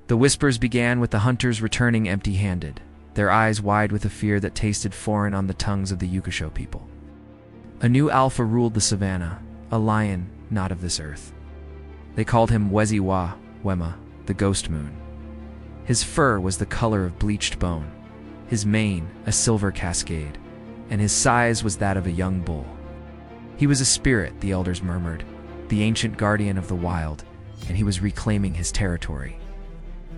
The whispers began with the hunters returning empty-handed, their eyes wide with a fear that tasted foreign on the tongues of the Yukisho people. A new alpha ruled the savannah, a lion not of this earth. They called him Wezi-wa Wema, the ghost moon. His fur was the color of bleached bone, his mane a silver cascade, and his size was that of a young bull. He was a spirit, the elders murmured, the ancient guardian of the wild, and he was reclaiming his territory.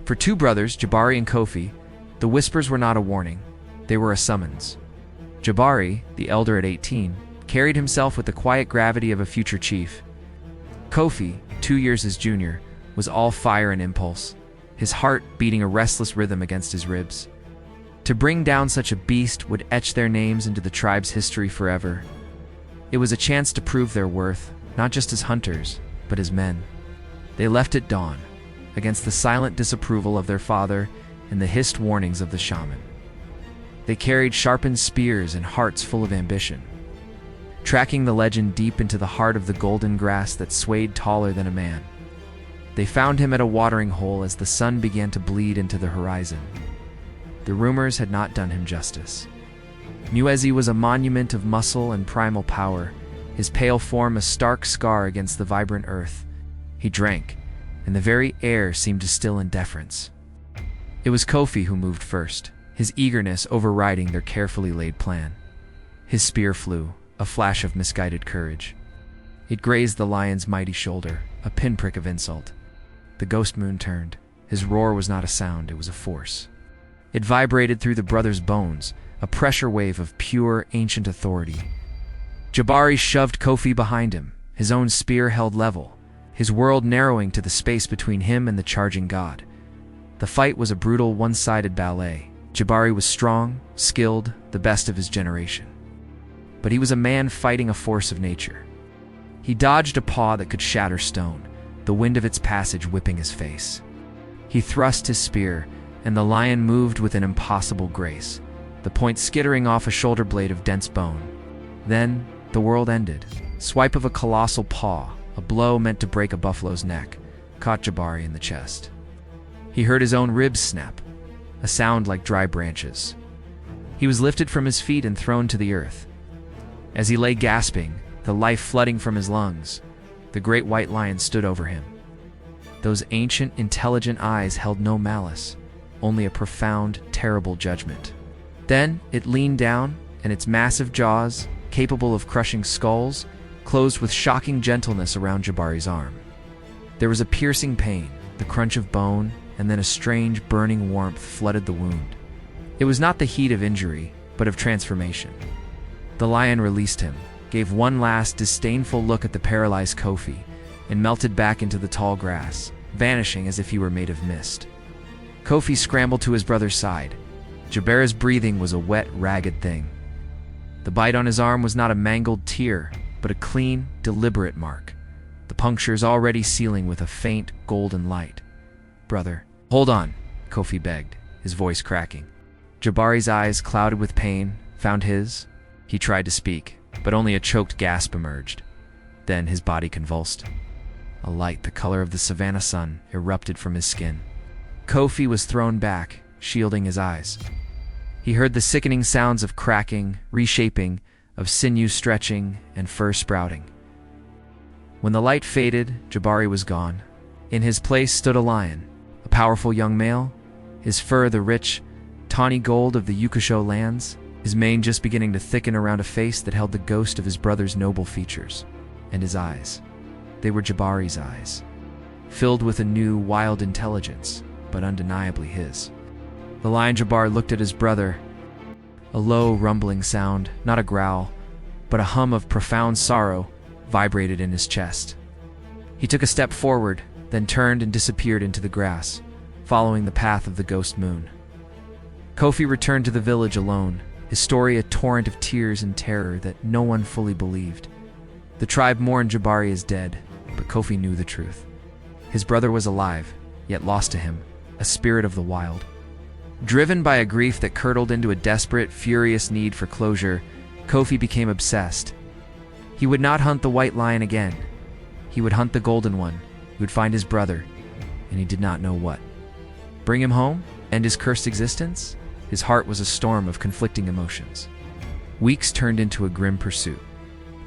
For two brothers, Jabari and Kofi, the whispers were not a warning, they were a summons. Jabari, the elder at 18, carried himself with the quiet gravity of a future chief. Kofi, 2 years his junior, was all fire and impulse, his heart beating a restless rhythm against his ribs. To bring down such a beast would etch their names into the tribe's history forever. It was a chance to prove their worth, not just as hunters, but as men. They left at dawn, against the silent disapproval of their father and the hissed warnings of the shaman. They carried sharpened spears and hearts full of ambition, tracking the legend deep into the heart of the golden grass that swayed taller than a man. They found him at a watering hole as the sun began to bleed into the horizon. The rumors had not done him justice. Muezi was a monument of muscle and primal power, his pale form a stark scar against the vibrant earth. He drank, and the very air seemed to still in deference. It was Kofi who moved first, his eagerness overriding their carefully laid plan. His spear flew, a flash of misguided courage. It grazed the lion's mighty shoulder, a pinprick of insult. The ghost moon turned. His roar was not a sound, it was a force. It vibrated through the brothers' bones, a pressure wave of pure, ancient authority. Jabari shoved Kofi behind him, his own spear held level, his world narrowing to the space between him and the charging god. The fight was a brutal, one-sided ballet. Jabari was strong, skilled, the best of his generation. But he was a man fighting a force of nature. He dodged a paw that could shatter stone, the wind of its passage whipping his face. He thrust his spear, and the lion moved with an impossible grace, the point skittering off a shoulder blade of dense bone. Then, the world ended. Swipe of a colossal paw, a blow meant to break a buffalo's neck, caught Jabari in the chest. He heard his own ribs snap, a sound like dry branches. He was lifted from his feet and thrown to the earth. As he lay gasping, the life flooding from his lungs, the great white lion stood over him. Those ancient, intelligent eyes held no malice, only a profound, terrible judgment. Then it leaned down, and its massive jaws, capable of crushing skulls, closed with shocking gentleness around Jabari's arm. There was a piercing pain, the crunch of bone, and then a strange, burning warmth flooded the wound. It was not the heat of injury, but of transformation. The lion released him, gave one last disdainful look at the paralyzed Kofi, and melted back into the tall grass, vanishing as if he were made of mist. Kofi scrambled to his brother's side. Jabari's breathing was a wet, ragged thing. The bite on his arm was not a mangled tear, but a clean, deliberate mark, the punctures already sealing with a faint, golden light. "Brother, hold on," Kofi begged, his voice cracking. Jabari's eyes, clouded with pain, found his. He tried to speak, but only a choked gasp emerged. Then his body convulsed. A light the color of the savannah sun erupted from his skin. Kofi was thrown back, shielding his eyes. He heard the sickening sounds of cracking, reshaping, of sinew stretching, and fur sprouting. When the light faded, Jabari was gone. In his place stood a lion, a powerful young male, his fur the rich, tawny gold of the Yukisho lands, his mane just beginning to thicken around a face that held the ghost of his brother's noble features. And his eyes. They were Jabari's eyes, filled with a new, wild intelligence, but undeniably his. The lion Jabbar looked at his brother. A low, rumbling sound, not a growl, but a hum of profound sorrow, vibrated in his chest. He took a step forward, then turned and disappeared into the grass, following the path of the ghost moon. Kofi returned to the village alone, his story a torrent of tears and terror that no one fully believed. The tribe mourned Jabari as dead, but Kofi knew the truth. His brother was alive, yet lost to him, a spirit of the wild. Driven by a grief that curdled into a desperate, furious need for closure, Kofi became obsessed. He would not hunt the white lion again. He would hunt the golden one. He would find his brother, and he did not know what. Bring him home? End his cursed existence? His heart was a storm of conflicting emotions. Weeks turned into a grim pursuit.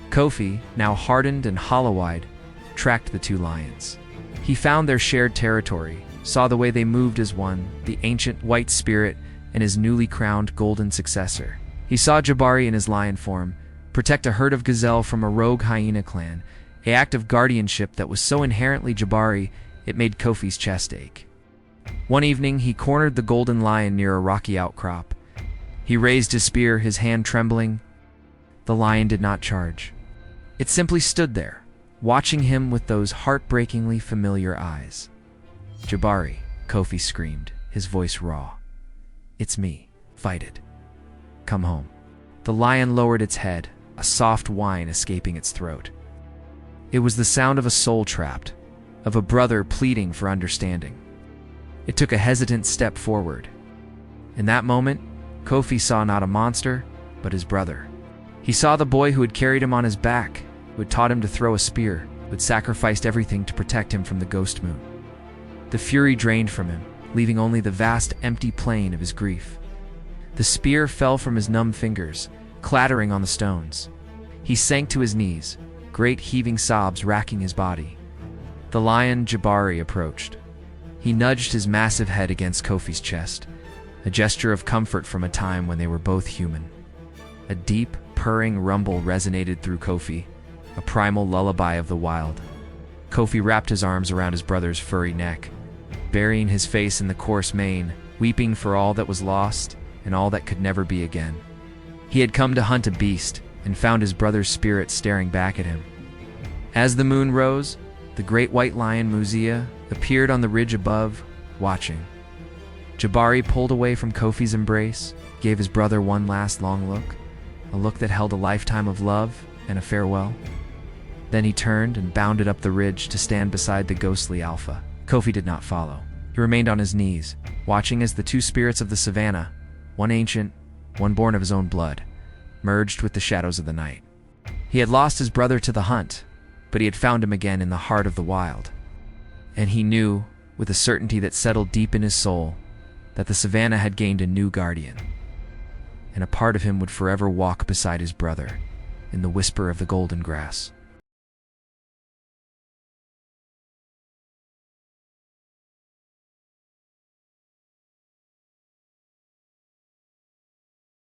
Kofi, now hardened and hollow-eyed, tracked the two lions. He found their shared territory, saw the way they moved as one, the ancient white spirit and his newly crowned golden successor. He saw Jabari in his lion form protect a herd of gazelle from a rogue hyena clan, an act of guardianship that was so inherently Jabari it made Kofi's chest ache. One evening, he cornered the golden lion near a rocky outcrop. He raised his spear, his hand trembling. The lion did not charge. It simply stood there, watching him with those heartbreakingly familiar eyes. "Jabari," Kofi screamed, his voice raw. "It's me. Fight it. Come home." The lion lowered its head, a soft whine escaping its throat. It was the sound of a soul trapped, of a brother pleading for understanding. It took a hesitant step forward. In that moment, Kofi saw not a monster, but his brother. He saw the boy who had carried him on his back, who had taught him to throw a spear, who had sacrificed everything to protect him from the ghost moon. The fury drained from him, leaving only the vast, empty plain of his grief. The spear fell from his numb fingers, clattering on the stones. He sank to his knees, great heaving sobs racking his body. The lion, Jabari, approached. He nudged his massive head against Kofi's chest, a gesture of comfort from a time when they were both human. A deep, purring rumble resonated through Kofi, a primal lullaby of the wild. Kofi wrapped his arms around his brother's furry neck, burying his face in the coarse mane, weeping for all that was lost and all that could never be again. He had come to hunt a beast and found his brother's spirit staring back at him. As the moon rose, the great white lion Muzia appeared on the ridge above, watching. Jabari pulled away from Kofi's embrace, gave his brother one last long look, a look that held a lifetime of love and a farewell. Then he turned and bounded up the ridge to stand beside the ghostly Alpha. Kofi did not follow. He remained on his knees, watching as the two spirits of the savannah, one ancient, one born of his own blood, merged with the shadows of the night. He had lost his brother to the hunt, but he had found him again in the heart of the wild. And he knew, with a certainty that settled deep in his soul, that the savannah had gained a new guardian, and a part of him would forever walk beside his brother in the whisper of the golden grass.